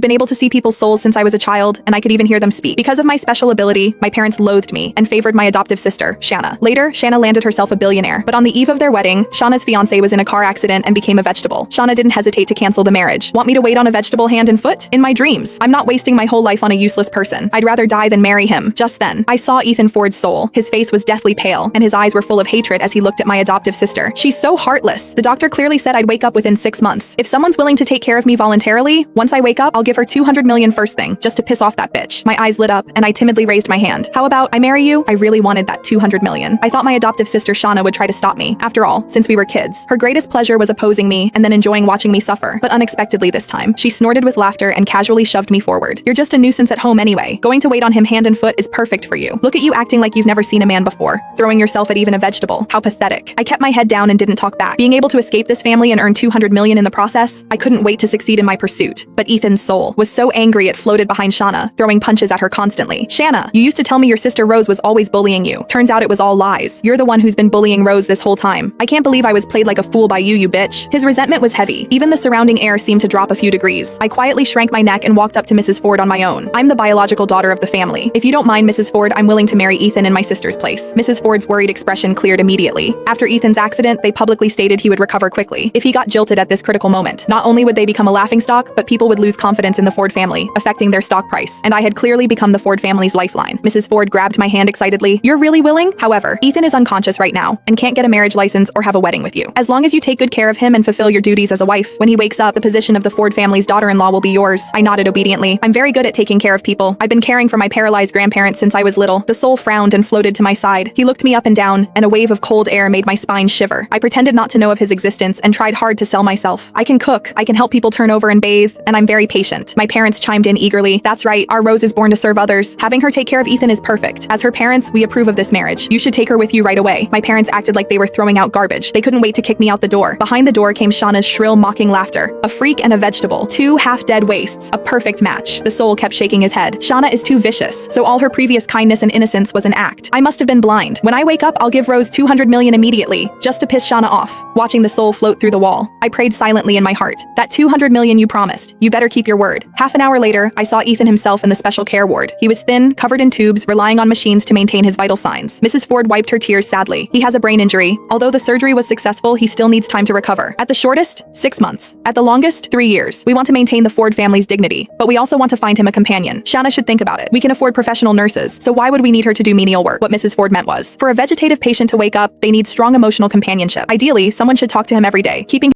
been able to see people's souls since I was a child, and I could even hear them speak. Because of my special ability, my parents loathed me and favored my adoptive sister, Shanna. Later, Shanna landed herself a billionaire, but on the eve of their wedding, Shauna's fiancé was in a car accident and became a vegetable. Shauna didn't hesitate to cancel the marriage. Want me to wait on a vegetable hand and foot? In my dreams. I'm not wasting my whole life on a useless person. I'd rather die than marry him. Just then, I saw Ethan Ford's soul. His face was deathly pale, and his eyes were full of hatred as he looked at my adoptive sister. She's so heartless. The doctor clearly said I'd wake up within 6 months. If someone's willing to take care of me voluntarily, once I wake up, I'll give her 200 million first thing, just to piss off that bitch. My eyes lit up, and I timidly raised my hand. How about I marry you? I really wanted that 200 million. I thought my adoptive sister Shauna would try to stop me. After all, since we were kids, her greatest pleasure was opposing me and then enjoying watching me suffer. But unexpectedly this time, she snorted with laughter and casually shoved me forward. You're just a nuisance at home anyway. Going to wait on him hand and foot is perfect for you. Look at you acting like you've never seen a man before, throwing yourself at even a vegetable. How pathetic. I kept my head down and didn't talk back. Being able to escape this family and earn 200 million in the process, I couldn't wait to succeed in my pursuit. But Ethan's soul was so angry it floated behind Shauna, throwing punches at her constantly. Shanna, you used to tell me your sister Rose was always bullying you. Turns out it was all lies. You're the one who's been bullying Rose this whole time. I can't believe I was played like a fool by you, you bitch. His resentment was heavy. Even the surrounding air seemed to drop a few degrees. I quietly shrank my neck and walked up to Mrs. Ford on my own. I'm the biological daughter of the family. If you don't mind, Mrs. Ford, I'm willing to marry Ethan in my sister's place. Mrs. Ford's worried expression cleared immediately. After Ethan's accident, they publicly stated he would recover quickly. If he got jilted at this critical moment, not only would they become a laughingstock, but people would lose confidence in the Ford family, affecting their stock price. And I had clearly become the Ford family's lifeline. Mrs. Ford grabbed my hand excitedly. You're really willing? However, Ethan is unconscious right now and can't get a marriage license or have a wedding with you. As long as you take good care of him and fulfill your duties as a wife, when he wakes up, the position of the Ford family's daughter-in-law will be yours. I nodded obediently. I'm very good at taking care of people. I've been caring for my paralyzed grandparents since I was little. The soul frowned and floated to my side. He looked me up and down, and a wave of cold air made my spine shiver. I pretended not to know of his existence and tried hard to sell myself. I can cook, I can help people turn over and bathe, and I'm very patient. My parents chimed in eagerly. That's right, our Rose is born to serve others. Having her take care of Ethan is perfect. As her parents, we approve of this marriage. You should take her with you right away. My parents acted like they were throwing out garbage. They couldn't wait to kick me out the door. Behind the door came Shauna's shrill, mocking laughter. A freak and a vegetable. Two half-dead wastes. A perfect match. The soul kept shaking his head. Shauna is too vicious, so all her previous kindness and innocence was an act. I must have been blind. When I wake up, I'll give Rose 200 million immediately, just to piss Shauna off. Watching the soul float through the wall, I prayed silently in my heart. That 200 million you promised. You better keep your word. Half an hour later, I saw Ethan himself in the special care ward. He was thin, covered in tubes, relying on machines to maintain his vital signs. Mrs. Ford wiped her tears sadly. He has a brain injury. Although the surgery was successful, he still needs time to recover. At the shortest, 6 months. At the longest, 3 years. We want to maintain the Ford family's dignity, but we also want to find him a companion. Shauna should think about it. We can afford professional nurses, so why would we need her to do menial work? What Mrs. Ford meant was, for a vegetative patient to wake up, they need strong emotional companionship. Ideally, someone should talk to him every day, keeping